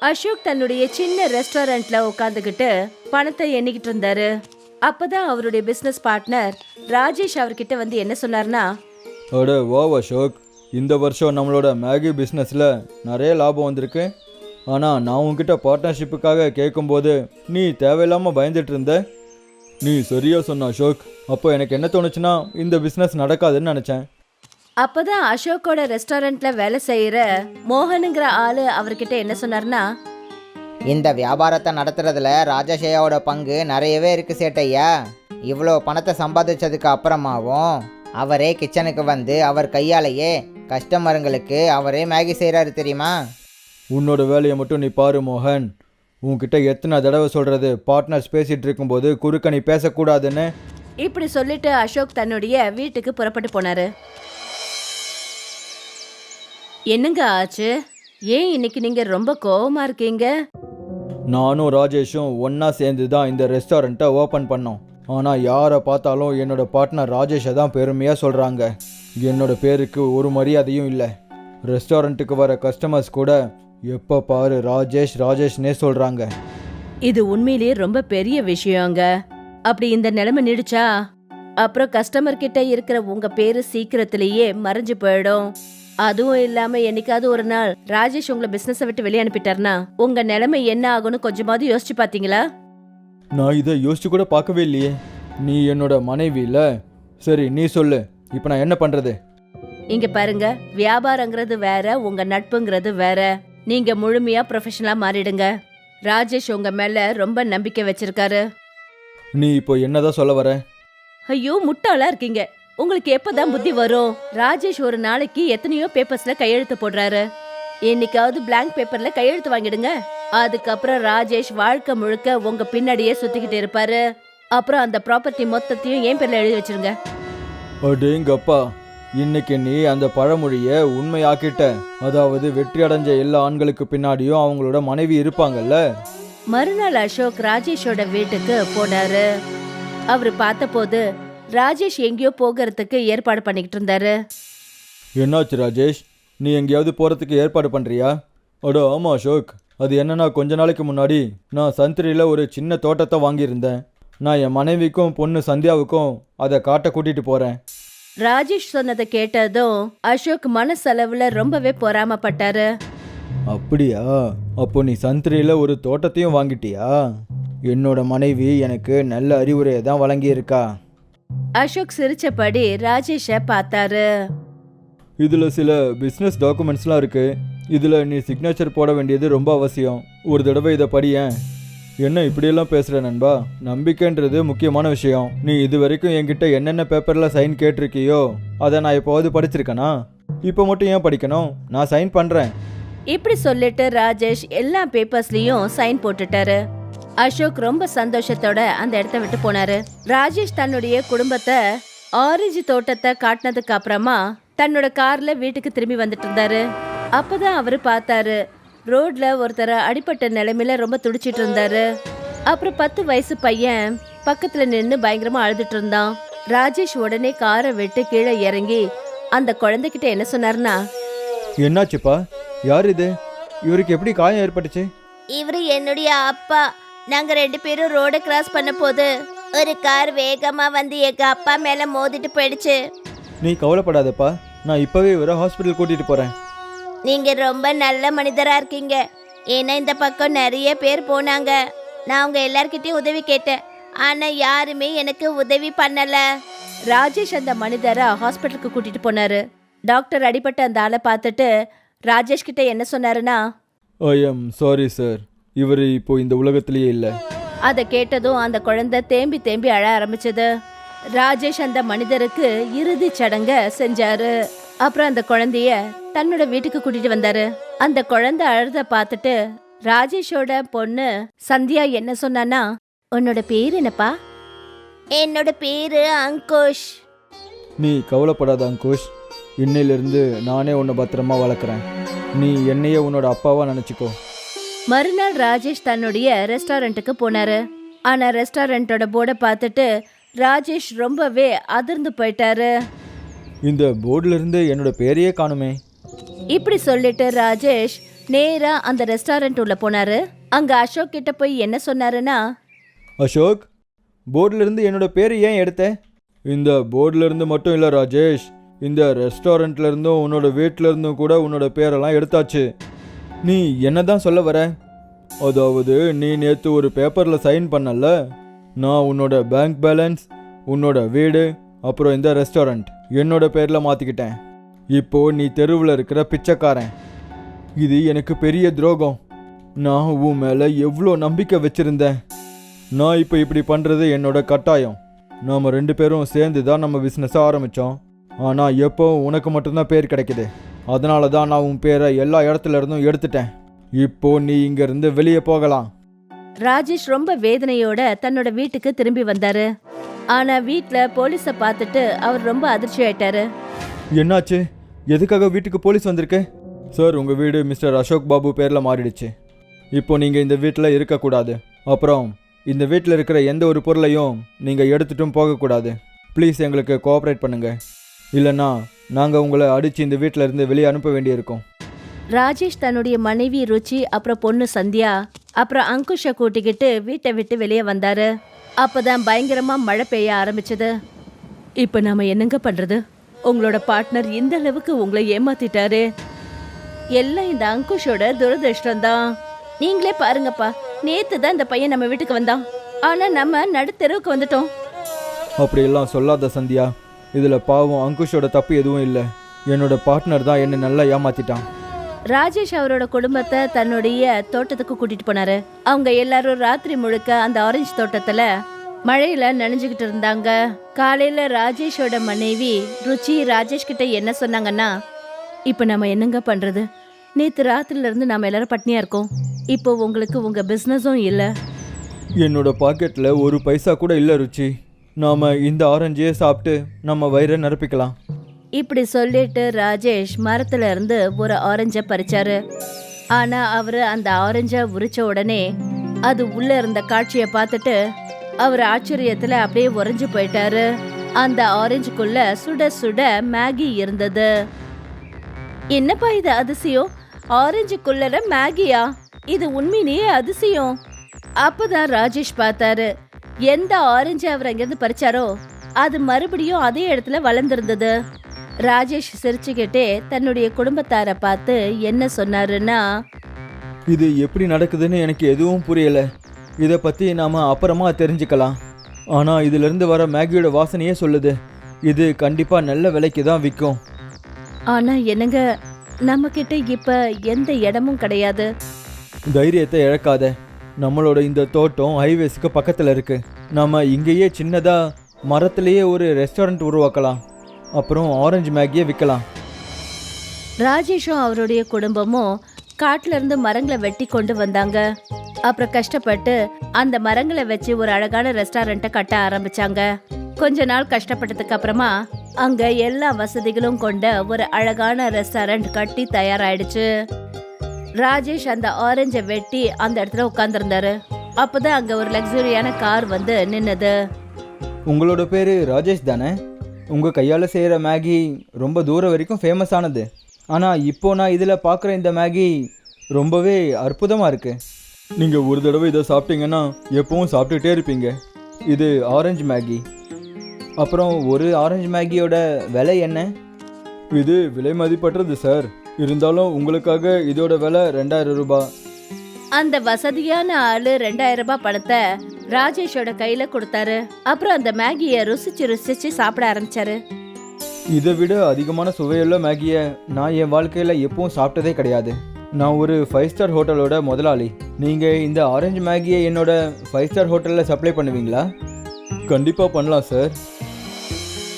அசோக் தன்னுடைய சின்ன ரெஸ்டாரண்ட்ல உட்காந்துக்கிட்டு பணத்தை எண்ணிக்கிட்டு இருந்தாரு. அப்பதான் அவருடைய பிசினஸ் பார்ட்னர் ராஜேஷ் அவர்கிட்ட வந்து என்ன சொன்னார்னா, அட வா அசோக், இந்த வருஷம் நம்மளோட மேகி பிஸ்னஸில் நிறைய லாபம் வந்திருக்கு. ஆனால் நான் உன்கிட்ட பார்ட்னர்ஷிப்புக்காக கேட்கும்போது நீ தேவையில்லாமல் பயந்துட்டு இருந்த. நீ சரியா சொன்ன அசோக். அப்போ எனக்கு என்ன தோணுச்சுன்னா இந்த பிஸ்னஸ் நடக்காதுன்னு நினச்சேன். அப்பதான் அசோக்கோட ரெஸ்டாரண்ட்ல வேலை செய்யற மோகனுங்கிற ஆளு அவர்கிட்ட என்ன சொன்னார்னா, இந்த வியாபாரத்தை நடத்துறதுல ராஜேஷையாவோட பங்கு நிறையவே இருக்கு சேட்டையா. இவ்வளோ பணத்தை சம்பாதிச்சதுக்கு அப்புறமாவும் அவரே கிச்சனுக்கு வந்து அவர் கையாலேயே கஸ்டமருங்களுக்கு அவரே மேகி செய்கிறாரு தெரியுமா. உன்னோட வேலையை மட்டும் நீ பாரு மோகன். உன்கிட்ட எத்தனை தடவை சொல்கிறது, பார்ட்னர்ஸ் பேசிகிட்டு இருக்கும்போது குறுக்க நீ பேசக்கூடாதுன்னு. இப்படி சொல்லிட்டு அசோக் தன்னுடைய வீட்டுக்கு புறப்பட்டு போனாரு. என்னங்க ஆச்சு? ஏன் இன்னைக்கு நீங்க ரொம்ப கோவமா இருக்கீங்க? நானும் ராஜேஷும் ஒன்றா சேர்ந்து தான் இந்த ரெஸ்டாரண்ட்டை ஓப்பன் பண்ணோம். ஆனால் யாரை பார்த்தாலும் என்னோட பார்ட்னர் ராஜேஷை தான் பெருமையாக சொல்கிறாங்க. என்னோட பேருக்கு ஒரு மரியாதையும் இல்லை. ரெஸ்டாரண்ட்டுக்கு வர கஸ்டமர்ஸ் கூட எப்போ பாரு ராஜேஷ் ராஜேஷ்னே சொல்கிறாங்க. இது உண்மையிலேயே ரொம்ப பெரிய விஷயங்க. அப்படி இந்த நிலைமை நீடிச்சா அப்புறம் கஸ்டமர் கிட்ட இருக்கிற உங்க பேரு சீக்கிரத்திலேயே மறைஞ்சு போயிடும். அதுவும் இல்லாம என்னைக்காவது ஒரு நாள் ராஜேஷ் உங்களை பிசினஸை விட்டு வெளியே அனுப்பிட்டார்னா உங்க நிலைமை என்ன ஆகும்னு கொஞ்சமாவது யோசிச்சு பாத்தீங்களா? நான் இதை யோசிச்சு கூட பார்க்கவே இல்லையே. நீ என்னோட மனைவி இல்ல. சரி நீ சொல்லு, இப்போ நான் என்ன பண்ணுறது? இங்க பாருங்க, வியாபாரங்கிறது வேற, உங்க நட்புங்கிறது வேற. நீங்க முழுமையா ப்ரொஃபஷனலா மாறிடுங்க. ராஜேஷ் உங்க மேல ரொம்ப நம்பிக்கை வச்சிருக்காரு. நீ இப்போ என்னதான் சொல்ல வர? ஐயோ முட்டாளா இருக்கீங்க. உங்களுக்கு எப்பதான் புத்தி வரும்? ராஜேஷ் ஒரு நாளைக்கு எத்தனையோ பேப்பர்ஸ்ல கையெழுத்து போடுறாரு. என்னைக்காவது பிளாங்க் பேப்பர்ல கையெழுத்து வாங்கிடுங்க. அதுக்கப்புறம் ராஜேஷ் வாழ்க்கை முழுக்க உங்க பின்னாடியே சுத்திக்கிட்டு இருப்பாரு. அப்புறம் அந்த ப்ராப்பர்ட்டி மொத்தத்தையும் என் பேர்ல எழுதி வச்சிருங்க. அடேங்கப்பா, இன்னைக்கு நீ அந்த பழமொழியை உண்மையாக்கிட்ட. அதாவது வெற்றி அடைஞ்ச எல்லா ஆண்களுக்கு பின்னாடியும் அவங்களோட மனைவி இருப்பாங்கல்ல. மறுநாள் அசோக் ராஜேஷோட வீட்டுக்கு போனாரு. அவரு பார்த்தபோது ராஜேஷ் எங்கேயோ போகிறதுக்கு ஏற்பாடு பண்ணிக்கிட்டு இருந்தாரு. என்னாச்சு ராஜேஷ், நீ எங்கேயாவது போகிறதுக்கு ஏற்பாடு பண்ணுறியா? அடோ ஆமாம் அசோக். அது என்னன்னா, கொஞ்ச நாளைக்கு முன்னாடி நான் சந்திரியில் ஒரு சின்ன தோட்டத்தை வாங்கியிருந்தேன். நான் என் மனைவிக்கும் பொண்ணு சந்தியாவுக்கும் அதை காட்ட கூட்டிகிட்டு போகிறேன். ராஜேஷ் சொன்னதை கேட்டதும் அசோக் மனசளவுல ரொம்பவே பொறாமப்பட்டாரு. அப்படியா? அப்போ நீ சந்திரியில் ஒரு தோட்டத்தையும் வாங்கிட்டியா? என்னோட மனைவி எனக்கு நல்ல அறிவுரையை தான் வழங்கியிருக்கா. அசோக் சிரிச்சபடி ராஜேஷை பார்த்தாரு. இதில் சில பிஸ்னஸ் டாக்குமெண்ட்ஸ்லாம் இருக்குது. இதில் நீ சிக்னேச்சர் போட வேண்டியது ரொம்ப அவசியம். ஒரு தடவை இதை படியேன். என்ன இப்படியெல்லாம் பேசுகிற நண்பா? நம்பிக்கைன்றது முக்கியமான விஷயம். நீ இது வரைக்கும் என்கிட்ட என்னென்ன பேப்பரில் சைன் கேட்டிருக்கியோ அதை நான் எப்போவாவது படிச்சிருக்கேனா? இப்போ மட்டும் ஏன் படிக்கணும்? நான் சைன் பண்ணுறேன். இப்படி சொல்லிட்டு ராஜேஷ் எல்லா பேப்பர்ஸ்லயும் சைன் போட்டுட்டாரு. அசோக் ரொம்ப சந்தோஷத்தோட அந்த இடத்த விட்டு போனாரு. ராஜேஷ் தன்னுடைய குடும்பத்தை ஆரஞ்சு தோட்டத்தை காட்டினதுக்கு அப்புறமா தன்னோட கார்ல வீட்டுக்கு திரும்பி வந்துட்டு இருந்தாரு. அப்பதான் அவரு பார்த்தாரு, ரோட்ல ஒருத்தர் அடிப்பட்ட நிலைமையில ரொம்ப துடிச்சிட்டு இருந்தாரு. அப்புறம் 10 வயசு பையன் பக்கத்துல நின்று பயங்கரமா அழுதுட்டு இருந்தான். ராஜேஷ் உடனே காரை விட்டு கீழே இறங்கி அந்த குழந்தைகிட்ட என்ன சொன்னார்னா, என்னாச்சுப்பா? யார் இது? இவருக்கு எப்படி காயம் ஏற்பட்டுச்சு? இவரு என்னுடைய அப்பா. நாங்க 2 பேரும் ரோட கிராஸ் பண்ண போது ஒரு கார் வேகமா வந்து எங்க அப்பா மேல மோதிட்டு போயிடுச்சு. நீ கவலைப்படாதப்பா, நான் இப்போவே இவரை ஹாஸ்பிட்டல் கூட்டிகிட்டு போகிறேன். நீங்க ரொம்ப நல்ல மனிதரா இருக்கீங்க. ஏன்னா இந்த பக்கம் நிறைய பேர் போனாங்க. நான் உங்க எல்லார்கிட்டயும் உதவி கேட்டேன், ஆனா யாருமே எனக்கு உதவி பண்ணல. ராஜேஷ் அந்த மனிதரை ஹாஸ்பிட்டலுக்கு கூட்டிட்டு போனாரு. டாக்டர் அடிபட்ட அந்த ஆளை பார்த்துட்டு ராஜேஷ் கிட்ட என்ன சொன்னாருன்னா, ஐ எம் சாரி சார், இவர் இப்போ இந்த உலகத்திலேயே இல்லை. அதை கேட்டதும் அந்த குழந்தை தேம்பி தேம்பி அழ ஆரம்பிச்சது. ராஜேஷ் அந்த மனிதருக்கு இறுதி சடங்க செஞ்சாரு. அப்புறம் அந்த குழந்தைய தன்னோட வீட்டுக்கு கூட்டிட்டு வந்தாரு. அந்த குழந்தை அழுத பார்த்துட்டு ராஜேஷோட பொண்ணு சந்தியா என்ன சொன்னான்னா, உன்னோட பேர் என்னப்பா? என்னோட பேரு அங்குஷ். நீ கவலைப்படாத அங்குஷ், இன்னையிலிருந்து நானே உன்னை பத்திரமா வளர்க்குறேன். நீ என்னையே உன்னோட அப்பாவா நினச்சிக்கோ. மறுநாள் ராஜேஷ் தன்னுடைய ரெஸ்டாரண்ட்டுக்கு போனாரு. ஆனா ரெஸ்டாரண்டோட போர்டை பார்த்துட்டு ராஜேஷ் ரொம்பவே அதிர்ந்து போயிட்டாரு. இந்த போர்டுல இருந்து என்னோட பேரையே காணுமே. இப்படி சொல்லிட்டு ராஜேஷ் நேரா அந்த ரெஸ்டாரண்ட் உள்ள போனாரு. அங்க அசோக் கிட்ட போய் என்ன சொன்னாருன்னா, அசோக், போர்டில் இருந்து என்னோட பேர் ஏன் எடுத்த? இந்த போர்டில் இருந்து மட்டும் இல்லை ராஜேஷ், இந்த ரெஸ்டாரண்ட்ல இருந்தும் உன்னோட வீட்டில இருந்தும் கூட உன்னோட பேரெல்லாம் எடுத்தாச்சு. நீ என்னதான் சொல்ல வர? அதாவது நீ நேற்று ஒரு பேப்பரில் சைன் பண்ணல, நான் உன்னோட பேங்க் பேலன்ஸ், உன்னோட வீடு, அப்புறம் இந்த ரெஸ்டாரண்ட் என்னோட பேரில் மாற்றிக்கிட்டேன். இப்போ நீ தெருவில் இருக்கிற பிச்சைக்காரன். இது எனக்கு பெரிய துரோகம். நான் உன் மேலே எவ்வளோ நம்பிக்கை வச்சுருந்தேன். நான் இப்போ இப்படி பண்ணுறது என்னோட கட்டாயம். நாம் 2 பேரும் சேர்ந்து தான் நம்ம பிஸ்னஸை ஆரம்பித்தோம். ஆனால் எப்போ உனக்கு மட்டும்தான் பேர் கிடைக்குது. அதனால தான் நான் உன் பேரை எல்லா இடத்துல இருந்தும் எடுத்துட்டேன். இப்போ நீ இங்கேருந்து வெளியே போகலாம். ராஜேஷ் ரொம்ப வேதனையோட தன்னோட வீட்டுக்கு திரும்பி வந்தாரு. ஆனா வீட்ல போலீஸ பார்த்துட்டு அவர் ரொம்ப அதிர்ச்சி ஆயிட்டாரு. என்னாச்சு? எதுக்காக வீட்டுக்கு போலீஸ் வந்திருக்கு? சார், உங்கள் வீடு மிஸ்டர் அசோக் பாபு பேரில் மாறிடுச்சு. இப்போ நீங்கள் இந்த வீட்டில் இருக்கக்கூடாது. அப்புறம் இந்த வீட்டில் இருக்கிற எந்த ஒரு பொருளையும் நீங்கள் எடுத்துட்டும் போகக்கூடாது. ப்ளீஸ் எங்களுக்கு கோஆப்ரேட் பண்ணுங்கள். இல்லைன்னா நாங்கள் உங்களை அடித்து இந்த வீட்டில் இருந்து வெளியே அனுப்ப வேண்டியிருக்கும். ராஜேஷ் தன்னுடைய மனைவி ருச்சி, அப்புறம் பொண்ணு சந்தியா, அப்புறம் அங்குஷை கூட்டிக்கிட்டு வீட்டை விட்டு வெளியே வந்தாரு. அப்பதான் பயங்கரமா மழை பெய்ய ஆரம்பிச்சது. இப்ப நாம என்னங்க பண்றது? உங்களோட பார்ட்னர் இந்த அளவுக்கு உங்களை ஏமாத்திட்டாரு. எல்லாம் இந்த அங்குஷோட துரதிருஷ்டம் தான். நீங்களே பாருங்கப்பா, நேத்து தான் இந்த பையன் நம்ம வீட்டுக்கு வந்தான். ஆனா நம்ம நடுத்தெருவுக்கு வந்துட்டோம். அப்படியெல்லாம் சொல்லாத சந்தியா. இதில் பாவம் அங்குஷோட தப்பு எதுவும் இல்லை. என்னோட பார்ட்னர் தான் என்னை நல்லா ஏமாத்திட்டான். ராஜேஷ் அவரோட குடும்பத்தை தன்னுடைய தோட்டத்துக்கு கூட்டிட்டு போனாரு. அவங்க எல்லாரும் ராத்திரி முழுக்க அந்த ஆரஞ்சு தோட்டத்துல மழையில நனைஞ்சுக்கிட்டு இருந்தாங்க. காலையில ராஜேஷோட மனைவி ருச்சி ராஜேஷ் கிட்ட என்ன சொன்னாங்கன்னா, இப்ப நம்ம என்னங்க பண்றது? நேத்து ராத்திரில இருந்து நாம எல்லாரும் பட்னியா இருக்கோம். இப்போ உங்களுக்கு உங்க பிசினஸும் இல்ல. என்னோட பாக்கெட்டில் ஒரு பைசா கூட இல்லை ருச்சி. நாம் இந்த ஆரஞ்சையே சாப்பிட்டு நம்ம வயிறை நிரப்பிக்கலாம். இப்படி சொல்லிட்டு ராஜேஷ் மரத்துல இருந்து ஒரு ஆரஞ்ச பறிச்சாரு. ஆனா அவரு அந்த ஆரஞ்ச உரிச்ச உடனே அது உள்ள இருந்த காட்சியை பார்த்துட்டு அவர் ஆச்சரியத்துல அப்படியே உறைஞ்சு போயிட்டாரு. அந்த ஆரஞ்சுக்குள்ள சுட சுட மேகி இருந்தது. என்னப்பா இது அதிசயம்? ஆரஞ்சுக்குள்ள மேகியா? இது உண்மையிலேயே அதிசயம். அப்பதான் ராஜேஷ் பார்த்தாரு, எந்த ஆரஞ்சு அவர் அங்கிருந்து பறிச்சாரோ அது மறுபடியும் அதே இடத்துல வளர்ந்திருந்தது. ராஜேஷ் சிரிச்சுக்கிட்டே தன்னுடைய குடும்பத்தாரை பார்த்து என்ன சொன்னாருன்னா, இது எப்படி நடக்குதுன்னு எனக்கு எதுவும் புரியல. இதை பற்றி நாம் அப்புறமா தெரிஞ்சுக்கலாம். ஆனால் இதிலிருந்து வர மேகியோட வாசனையே சொல்லுது, இது கண்டிப்பாக நல்ல விலைக்கு தான் விற்கும். ஆனா என்னங்க, நம்ம கிட்ட இப்ப எந்த இடமும் கிடையாது. தைரியத்தை இழக்காத. நம்மளோட இந்த தோட்டம் ஹைவேஸ்க்கு பக்கத்தில் இருக்கு. நாம் இங்கேயே சின்னதாக மரத்திலேயே ஒரு ரெஸ்டாரண்ட் உருவாக்கலாம். அப்புறம் ஆரஞ்சு மேகியை விற்கலாம். ராஜேஷும் அவருடைய குடும்பமும் காட்டுல இருந்து மரங்களை வெட்டி கொண்டு வந்தாங்க. அப்புறம் கஷ்டப்பட்டு அந்த மரங்களை வச்சு ஒரு அழகான ரெஸ்டாரண்ட்டை கட்ட ஆரம்பிச்சாங்க. கொஞ்ச நாள் கஷ்டப்பட்டதுக்கு அப்புறமா அங்க எல்லா வசதிகளும் கொண்ட ஒரு அழகான ரெஸ்டாரண்ட் கட்டி தயாராயிடுச்சு. ராஜேஷ் அந்த ஆரஞ்சை வெட்டி அந்த இடத்துல உட்கார்ந்துருந்தாரு. அப்பதான் அங்க ஒரு லக்ஸுரியான கார் வந்து நின்னது. உங்களோட பேர் ராஜேஷ் தானே? உங்கள் கையால் செய்கிற மேகி ரொம்ப தூரம் வரைக்கும் ஃபேமஸ் ஆனது. ஆனால் இப்போ நான் இதில் பார்க்குற இந்த மேகி ரொம்பவே அற்புதமாக இருக்குது. நீங்கள் ஒரு தடவை இதை சாப்பிட்டீங்கன்னா எப்பவும் சாப்பிட்டுட்டே இருப்பீங்க. இது ஆரஞ்சு மேகி. அப்புறம் ஒரு ஆரஞ்சு மேகியோட விலை என்ன? இது விலை மதிப்பற்றது சார். இருந்தாலும் உங்களுக்காக இதோட விலை 2000 ரூபாய். அந்த வசதியான ஆளு 2000 ரூபாய் பணத்தை ராஜேஷோட கையில கொடுத்தாரு. அப்புறம் அந்த மேகியை ருசிச்சு ருசிச்சு சாப்பிட ஆரம்பிச்சாரு. இதை விட அதிகமான சுவையுள்ள மேகியை நான் என் வாழ்க்கையில் எப்பவும் சாப்பிட்டதே கிடையாது. நான் ஒரு 5 ஸ்டார் ஹோட்டலோட முதலாளி. நீங்கள் இந்த ஆரஞ்சு மேகியை என்னோட 5 ஸ்டார் ஹோட்டலில் சப்ளை பண்ணுவீங்களா? கண்டிப்பாக பண்ணலாம் சார்.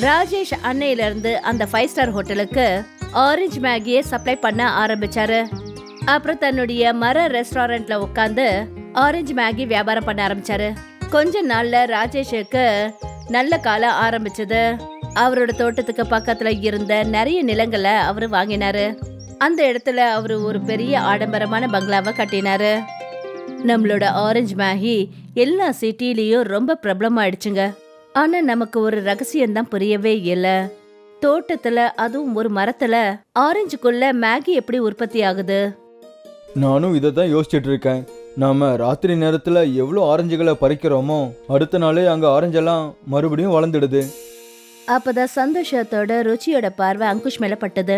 ராஜேஷ் அன்னையில இருந்து அந்த 5 ஸ்டார் ஹோட்டலுக்கு ஆரஞ்சு மேகியை சப்ளை பண்ண ஆரம்பிச்சாரு. அப்புறம் தன்னுடைய மர ரெஸ்டாரண்ட்ல உட்காந்து ஆரஞ்சு மேகி வியாபாரம் பண்ண ஆரம்பிச்சாரு. கொஞ்ச நாள்ல ராஜேஷுக்கு நல்ல காலம் ஆரம்பிச்சது. அவரோட தோட்டத்துக்கு பக்கத்துல இருந்த நிறைய நிலங்களை அவரு வாங்கினாரு. அந்த இடத்துல அவரு ஒரு பெரிய ஆடம்பரமான பங்களாவை கட்டினாரு. நம்மளோட ஆரஞ்சு மேகி எல்லா சிட்டிலையும் ரொம்ப பிரபலமாயிடுச்சுங்க. ஆனா நமக்கு ஒரு ரகசியம் தான் புரியவே இல்லை. தோட்டத்துல, அதுவும் ஒரு மரத்துல ஆரஞ்சுக்குள்ள மேகி எப்படி உற்பத்தி ஆகுது? நானும் இதை தான் யோசிச்சுட்டு இருக்கேன். நாம ராத்திரி நேரத்தில் எவ்வளோ ஆரஞ்சுகளை பறிக்கிறோமோ அடுத்த நாளே அங்கே ஆரஞ்செல்லாம் மறுபடியும் வளர்ந்துடுது. அப்பதான் சந்தோஷத்தோட ருச்சியோட பார்வை அங்குஷ் மேல பட்டது.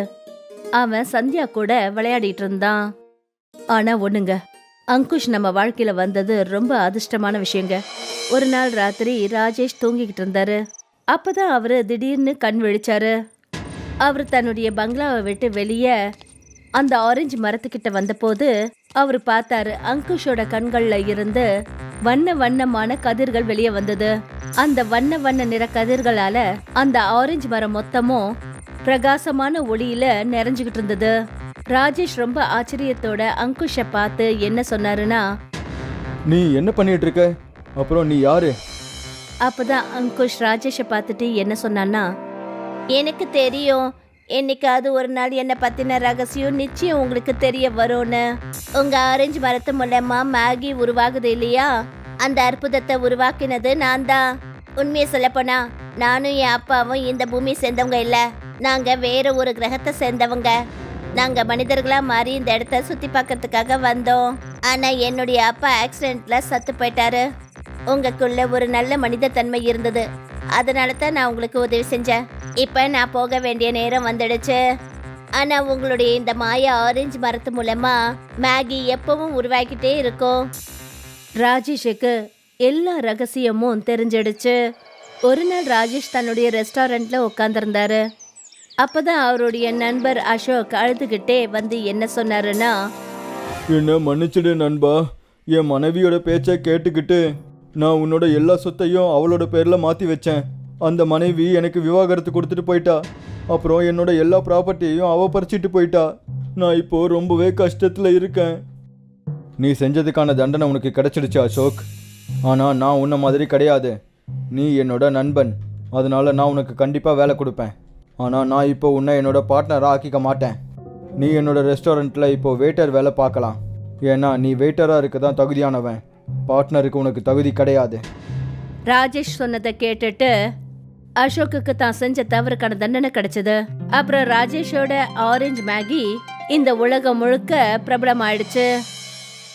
அவன் சந்தியா கூட விளையாடிட்டு இருந்தான். ஆனா ஒண்ணுங்க, அங்குஷ் நம்ம வாழ்க்கையில வந்தது ரொம்ப அதிர்ஷ்டமான விஷயங்க. ஒரு நாள் ராத்திரி ராஜேஷ் தூங்கிக்கிட்டு இருந்தாரு. அப்பதான் அவரு திடீர்னு கண் விழிச்சாரு. அவர் தன்னுடைய பங்களாவை விட்டு வெளியே அந்த ஆரஞ்சு மரத்துக்கிட்ட வந்தபோது அவர் பார்த்தாரு, அங்குஷோட கண்கள்ல இருந்து வண்ண வண்ணமான கதிர்கள் வெளியே வந்தது. அந்த வண்ண வண்ண நிற கதிர்களால அந்த ஆரஞ்சு மரம் மொத்தமும் பிரகாசமான ஒளியில நிறைஞ்சுகிட்டு இருந்தது. ராஜேஷ் ரொம்ப ஆச்சரியத்தோட அங்குஷை பார்த்து என்ன சொன்னாருன்னா, நீ என்ன பண்ணிட்டு இருக்க? அப்புறம் நீ யாரு? அப்பதான் அங்குஷ் ராஜேஷை பார்த்துட்டு என்ன சொன்னான்னா, எனக்கு தெரியும், என்னைக்காவது ஒரு நாள் என்னை பத்தின ரகசியம் நிச்சயம் உங்களுக்கு தெரிய வரும்னு. உங்க ஆரஞ்சு மரத்து மூலமா மேகி உருவாகுது இல்லையா, அந்த அற்புதத்தை உருவாக்கினது நான் தான். உண்மையை சொல்லப்போனா நானும் என் அப்பாவும் இந்த பூமியை சேர்ந்தவங்க இல்ல, நாங்க வேற ஒரு கிரகத்தை சேர்ந்தவங்க. நாங்க மனிதர்களா மாறி இந்த இடத்த சுத்தி பார்க்கறதுக்காக வந்தோம். ஆனா என்னுடைய அப்பா ஆக்சிடென்ட்ல சத்து போயிட்டாரு. உங்களுக்குள்ள ஒரு நல்ல மனித தன்மை இருந்தது, அதனால தான் நான் உங்களுக்கு உதவி செஞ்சேன். இப்ப நான் போக வேண்டிய நேரம் வந்துடுச்சு. ஆனா உங்களுடைய இந்த மாயா ஆரஞ்சு மரத்து மூலமா மேகி எப்பவும் உருவாக்கிட்டே இருக்கும். ராஜேஷுக்கு எல்லா ரகசியமும் தெரிஞ்சிடுச்சு. ஒரு நாள் ராஜேஷ் தன்னுடைய ரெஸ்டாரண்ட்ல உட்காந்துருந்தாரு. அப்பதான் அவருடைய நண்பர் அசோக் அழுதுகிட்டே வந்து என்ன சொன்னாருன்னா, என்ன மன்னிச்சிடு நண்பா, என் மனைவியோட பேச்சை கேட்டுக்கிட்டு நான் உன்னோட எல்லா சொத்தையும் அவளோட பேரில் மாற்றி வச்சேன். அந்த மனைவி எனக்கு விவாகரத்து கொடுத்துட்டு போயிட்டா. அப்புறம் என்னோட எல்லா ப்ராப்பர்ட்டியையும் அவள் பறிச்சிட்டு போயிட்டா. நான் இப்போது ரொம்பவே கஷ்டத்தில் இருக்கேன். நீ செஞ்சதுக்கான தண்டனை உனக்கு கிடைச்சிடுச்சு அசோக். ஆனால் நான் உன்ன மாதிரி கிடையாது. நீ என்னோட நண்பன், அதனால் நான் உனக்கு கண்டிப்பாக வேலை கொடுப்பேன். ஆனால் நான் இப்போ உன்னை என்னோட பார்ட்னராக ஆக்கிக்க மாட்டேன். நீ என்னோட ரெஸ்டாரண்ட்டில் இப்போது வெயிட்டர் வேலை பார்க்கலாம். ஏன்னா நீ வெயிட்டராக இருக்க தான் தகுதியானவன், பார்ட்னருக்கு உனக்கு தகுதி கிடையாது. ராஜேஷ் சொன்னதை கேட்டுட்டு அசோக்குக்கு தான் செஞ்ச தவறுக்கான தண்டனை கிடைச்சது. அப்புறம் ராஜேஷோட ஆரஞ்சு மேகி இந்த உலகம் முழுக்க பிரபலமாயிடுச்சு.